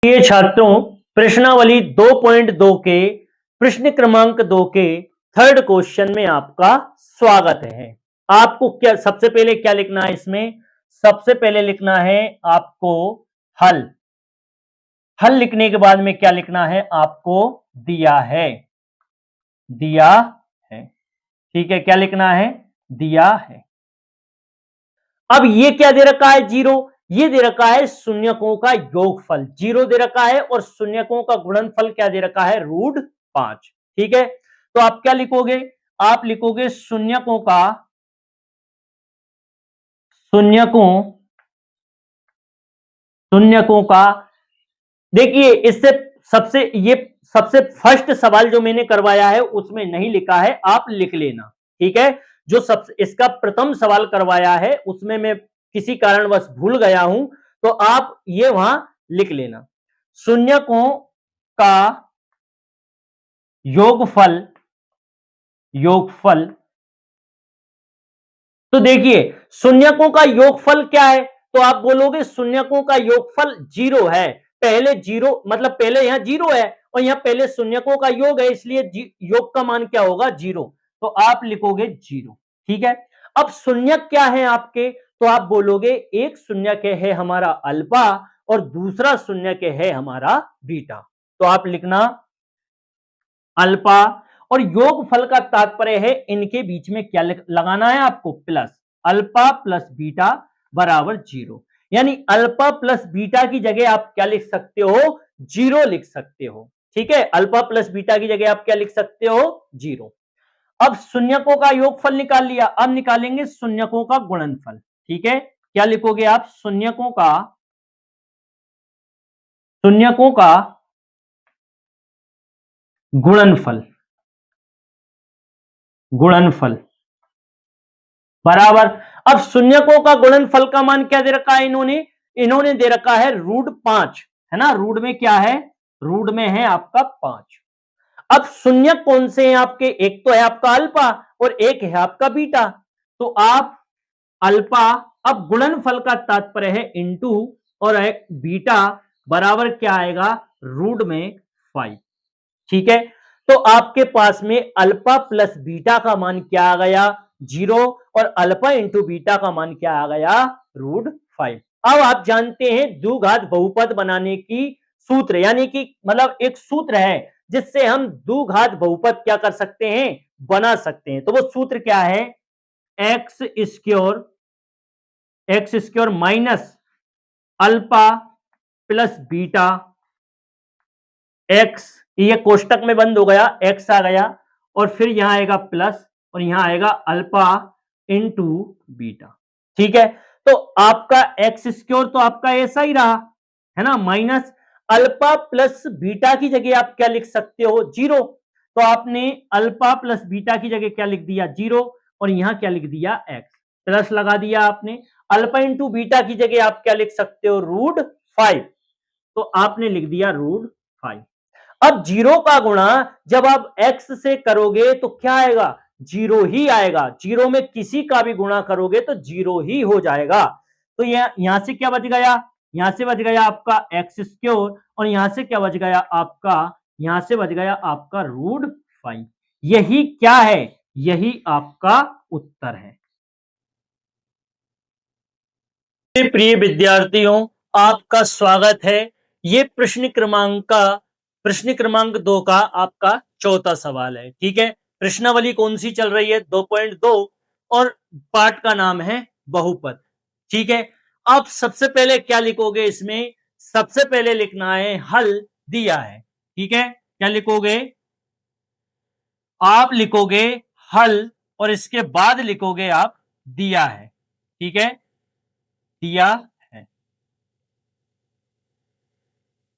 प्रिय छात्रों, प्रश्नावली 2.2 के प्रश्न क्रमांक 2 के थर्ड क्वेश्चन में आपका स्वागत है। आपको क्या सबसे पहले क्या लिखना है इसमें? सबसे पहले लिखना है आपको हल। हल लिखने के बाद में क्या लिखना है? आपको दिया है। दिया है, ठीक है। क्या लिखना है? दिया है। अब ये क्या दे रखा है? जीरो। ये दे रखा है शून्यकों का योगफल, जीरो दे रखा है, और शून्यकों का गुणनफल क्या दे रखा है? √5। ठीक है, तो आप क्या लिखोगे? आप लिखोगे शून्यकों शून्यकों का। देखिए, इससे सबसे फर्स्ट सवाल जो मैंने करवाया है उसमें नहीं लिखा है, आप लिख लेना। ठीक है, जो इसका प्रथम सवाल करवाया है उसमें मैं किसी कारणवश भूल गया हूं, तो आप ये वहां लिख लेना। शून्यकों का योगफल तो देखिए, शून्यकों का योगफल क्या है? तो आप बोलोगे शून्यकों का योगफल जीरो है। पहले जीरो मतलब पहले यहां जीरो है और यहां पहले शून्यकों का योग है, इसलिए योग का मान क्या होगा? जीरो। तो आप लिखोगे जीरो। ठीक है, अब शून्यक क्या है आपके? तो आप बोलोगे एक शून्यक है हमारा अल्फा और दूसरा शून्यक है हमारा बीटा। तो आप लिखना अल्फा, और योगफल का तात्पर्य है इनके बीच में क्या लगाना है आपको? प्लस। अल्फा प्लस बीटा बराबर जीरो, यानी अल्फा प्लस बीटा की जगह आप क्या लिख सकते हो? जीरो लिख सकते हो। ठीक है, अल्फा प्लस बीटा की जगह आप क्या लिख सकते हो? जीरो। अब शून्यकों का योगफल निकाल लिया, अब निकालेंगे शून्यकों का गुणनफल। ठीक है, क्या लिखोगे आप? शून्यकों का गुणनफल बराबर। अब शून्यकों का गुणनफल का मान क्या दे रखा है इन्होंने दे रखा है √5, है ना। रूट में क्या है? रूट में है आपका 5। अब शून्यक कौन से हैं आपके? एक तो है आपका अल्फा और एक है आपका बीटा। तो आप अल्फा, अब गुणनफल का तात्पर्य है इंटू, और बीटा बराबर क्या आएगा? रूट में 5। ठीक है, तो आपके पास में अल्फा प्लस बीटा का मान क्या आ गया? जीरो, और अल्फा इंटू बीटा का मान क्या आ गया? √5। अब आप जानते हैं द्विघात बहुपद बनाने की सूत्र, यानी कि मतलब एक सूत्र है जिससे हम द्विघात बहुपद क्या कर सकते हैं? बना सकते हैं। तो वो सूत्र क्या है? X square minus alpha plus beta x, ये कोष्टक में बंद हो गया, एक्स आ गया, और फिर यहां आएगा प्लस, और यहां आएगा अल्फा इंटू बीटा। ठीक है, तो आपका एक्स स्क्योर तो आपका ऐसा ही रहा, है ना, माइनस अल्फा प्लस बीटा की जगह आप क्या लिख सकते हो? जीरो। तो आपने अल्फा प्लस बीटा की जगह क्या लिख दिया? जीरो, और यहां क्या लिख दिया? एक्स। प्लस लगा दिया आपने। अल्फा इंटू बीटा की जगह आप क्या लिख सकते हो? √5। तो आपने लिख दिया √5। अब जीरो का गुणा जब आप एक्स से करोगे तो क्या आएगा? जीरो ही आएगा। जीरो में किसी का भी गुणा करोगे तो जीरो ही हो जाएगा। तो यहां से क्या बच गया? यहां से बच गया आपका एक्स स्क्योर, और यहां से क्या बच गया आपका? यहां से बच गया आपका √5। यही क्या है? यही आपका उत्तर है। प्रिय विद्यार्थियों, आपका स्वागत है। ये प्रश्न क्रमांक 2 का आपका चौथा सवाल है। ठीक है, प्रश्नावली कौन सी चल रही है? 2.2, और पाठ का नाम है बहुपद। ठीक है, आप सबसे पहले क्या लिखोगे इसमें? सबसे पहले लिखना है हल दिया है। ठीक है, क्या लिखोगे? आप लिखोगे हल, और इसके बाद लिखोगे आप दिया है। ठीक है, दिया है।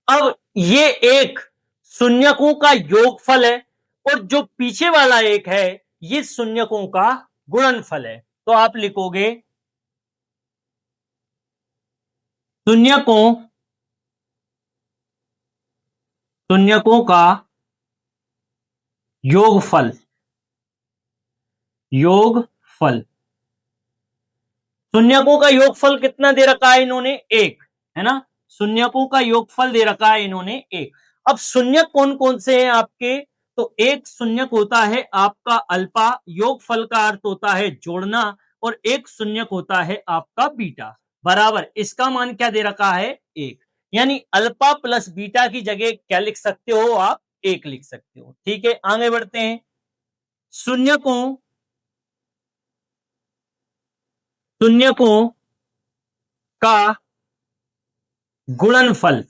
अब ये एक शून्यकों का योगफल है, और जो पीछे वाला एक है ये शून्यकों का गुणनफल है। तो आप लिखोगे शून्यकों का योगफल। शून्यकों का योगफल कितना दे रखा है इन्होंने? एक, है ना। शून्यकों का योगफल दे रखा है इन्होंने एक। अब शून्यक कौन कौन से हैं आपके, तो एक शून्यक होता है आपका अल्फा, योगफल का अर्थ होता है जोड़ना, और एक शून्यक होता है आपका बीटा, बराबर इसका मान क्या दे रखा है एक। यानी अल्फा प्लस बीटा की जगह क्या लिख सकते हो आप, एक लिख सकते हो। ठीक है, आगे बढ़ते हैं। शून्यकों का गुणनफल,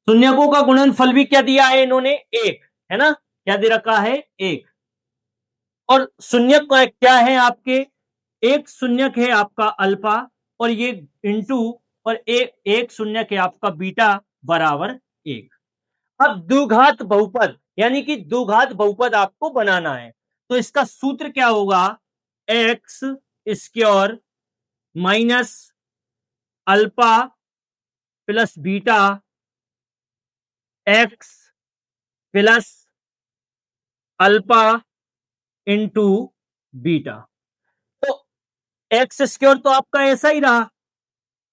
शून्यकों का गुणनफल भी क्या दिया है इन्होंने, एक, है ना, क्या दे रखा है एक। और शून्यक क्या है आपके, एक शून्यक है आपका अल्फा, और ये इंटू, और एक शून्यक है आपका बीटा, बराबर एक। अब द्विघात बहुपद यानी कि द्विघात बहुपद आपको बनाना है, तो इसका सूत्र क्या होगा, x square minus alpha plus beta x plus alpha into beta. तो एक्स स्क्वायर तो आपका ऐसा ही रहा,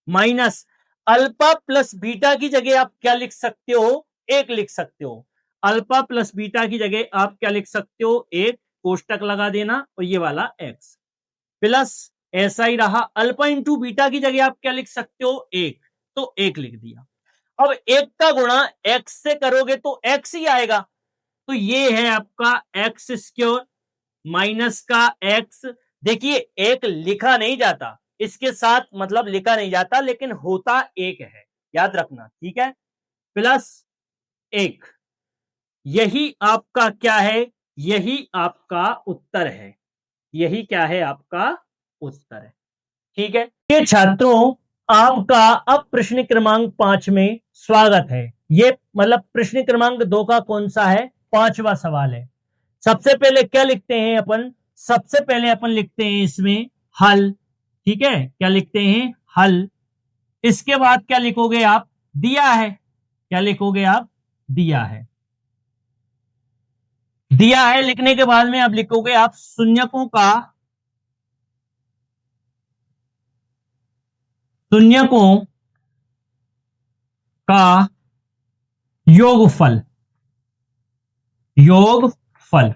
माइनस अल्फा प्लस बीटा की जगह आप क्या लिख सकते हो, एक लिख सकते हो। अल्फा प्लस बीटा की जगह आप क्या लिख सकते हो, एक, कोष्टक लगा देना, और ये वाला एक्स प्लस ऐसा ही रहा, अल्फा इंटू बीटा की जगह आप क्या लिख सकते हो, एक, तो एक लिख दिया। अब एक का गुणा एक्स से करोगे तो एक्स ही आएगा, तो ये है आपका एक्स स्क्वायर माइनस का एक्स। देखिए एक लिखा नहीं जाता, इसके साथ मतलब लिखा नहीं जाता, लेकिन होता एक है, याद रखना, ठीक है, प्लस एक। यही आपका क्या है, यही आपका उत्तर है, यही क्या है आपका उत्तर है। ठीक है, ये छात्रों आपका अब प्रश्न क्रमांक 5 में स्वागत है। ये मतलब प्रश्न क्रमांक 2 का कौन सा है, 5वां सवाल है। सबसे पहले क्या लिखते हैं अपन, सबसे पहले अपन लिखते हैं इसमें हल, ठीक है, क्या लिखते हैं, हल। इसके बाद क्या लिखोगे आप, दिया है, क्या लिखोगे आप, दिया है। दिया है लिखने के बाद में अब लिखोगे आप शून्यकों का योगफल, योगफल,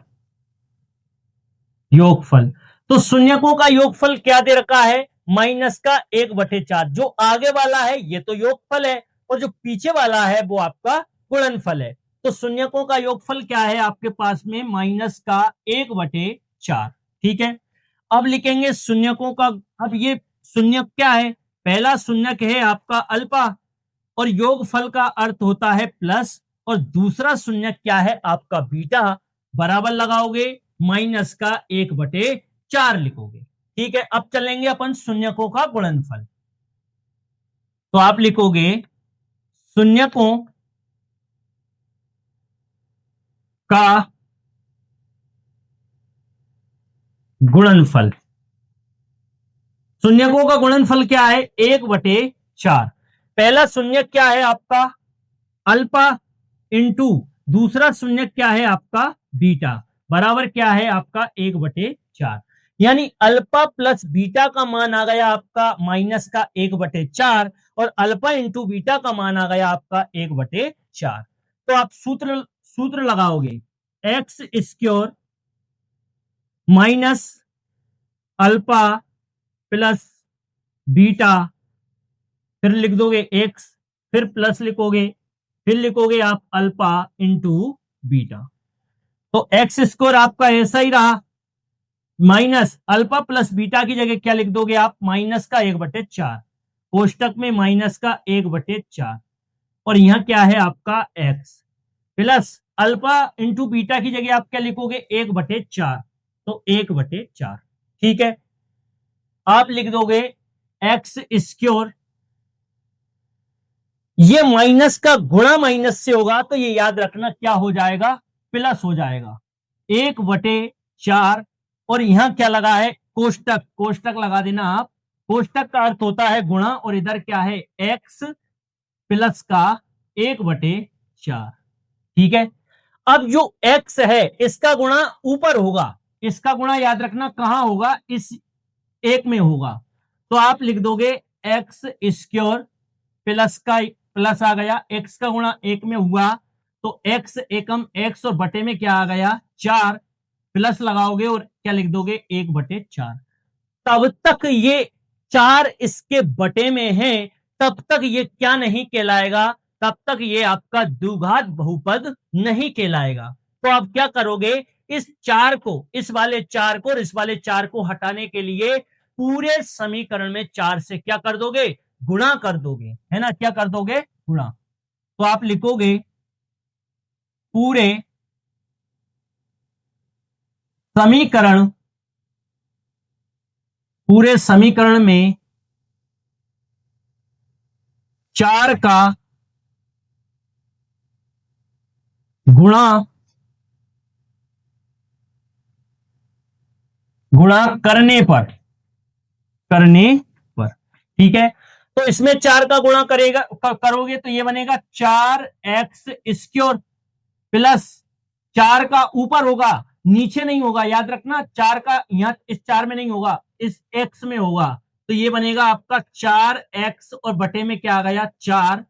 योगफल। तो शून्यकों का योगफल क्या दे रखा है, माइनस का 1/4। जो आगे वाला है ये तो योगफल है, और जो पीछे वाला है वो आपका गुणनफल है। तो शून्यकों का योगफल क्या है आपके पास में, माइनस का 1/4। ठीक है, अब लिखेंगे शून्यकों का। अब ये शून्यक क्या है, पहला शून्यक है आपका अल्फा, और योगफल का अर्थ होता है प्लस, और दूसरा शून्यक क्या है आपका बीटा, बराबर लगाओगे माइनस का 1/4 लिखोगे। ठीक है, अब चलेंगे अपन शून्यकों का गुणनफल। तो आप लिखोगे शून्यकों का गुणनफल, शून्यकों का गुणनफल क्या है, 1/4। पहला शून्यक क्या है आपका अल्फा, इंटू दूसरा शून्यक क्या है आपका बीटा, बराबर क्या है आपका 1/4। यानी अल्फा प्लस बीटा का मान आ गया आपका माइनस का 1/4, और अल्फा इंटू बीटा का मान आ गया आपका 1/4। तो आप सूत्र सूत्र लगाओगे, x square minus alpha plus beta, फिर लिख दोगे एक्स, फिर प्लस लिखोगे, फिर लिखोगे आप अल्फा इंटू बीटा। तो एक्स स्क्वायर आपका ऐसा ही रहा, माइनस अल्फा प्लस बीटा की जगह क्या लिख दोगे आप, माइनस का 1/4, कोष्टक में माइनस का 1/4, और यहां क्या है आपका x, plus alpha into beta की जगह आप क्या लिखोगे 1/4, तो 1/4। ठीक है, आप लिख दोगे एक्स स्क्वायर, ये माइनस का गुणा माइनस से होगा, तो ये याद रखना क्या हो जाएगा, प्लस हो जाएगा 1/4, और यहां क्या लगा है कोष्टक, कोष्टक लगा देना आप, कोष्टक का अर्थ होता है गुणा, और इधर क्या है एक्स प्लस का 1/4। ठीक है, अब जो x है इसका गुणा ऊपर होगा, इसका गुणा याद रखना कहां होगा, इस एक में होगा तो आप लिख दोगे एक्स स्क्योर प्लस का प्लस आ गया, एक्स का गुणा एक में हुआ तो एक्स एकम एक्स और बटे में क्या आ गया 4, प्लस लगाओगे और क्या लिख दोगे 1/4। तब तक ये 4 इसके बटे में है, तब तक ये क्या नहीं कहलाएगा, तब तक ये आपका द्विघात बहुपद नहीं कहलाएगा। तो आप क्या करोगे, इस 4 को, इस वाले 4 को और इस वाले 4 को हटाने के लिए पूरे समीकरण में 4 से क्या कर दोगे, गुणा कर दोगे, है ना, क्या कर दोगे, गुणा। तो आप लिखोगे पूरे समीकरण, पूरे समीकरण में 4 का गुणा करने पर, ठीक है। तो इसमें 4 का गुणा करोगे तो ये बनेगा 4x² प्लस 4 का ऊपर होगा नीचे नहीं होगा, याद रखना 4 का यहां इस 4 में नहीं होगा, इस x में होगा, तो ये बनेगा आपका 4x और बटे में क्या आ गया 4,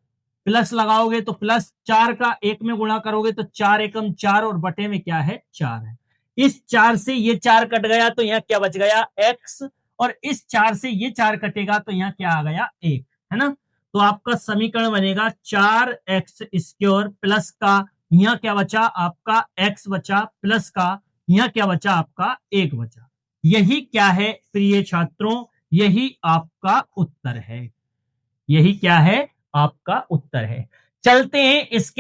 प्लस लगाओगे तो प्लस 4 का 1 में गुणा करोगे तो 4 एकम 4 और बटे में क्या है 4 है। इस 4 से ये 4 कट गया तो यहां क्या बच गया x, और इस 4 से ये 4 कटेगा तो यहां क्या आ गया 1, है ना। तो आपका समीकरण बनेगा 4x² प्लस का, यहां क्या बचा आपका x बचा, प्लस का यहां क्या बचा आपका 1 बचा। यही क्या है प्रिय छात्रों, यही आपका उत्तर है, यही क्या है आपका उत्तर है। चलते हैं इसके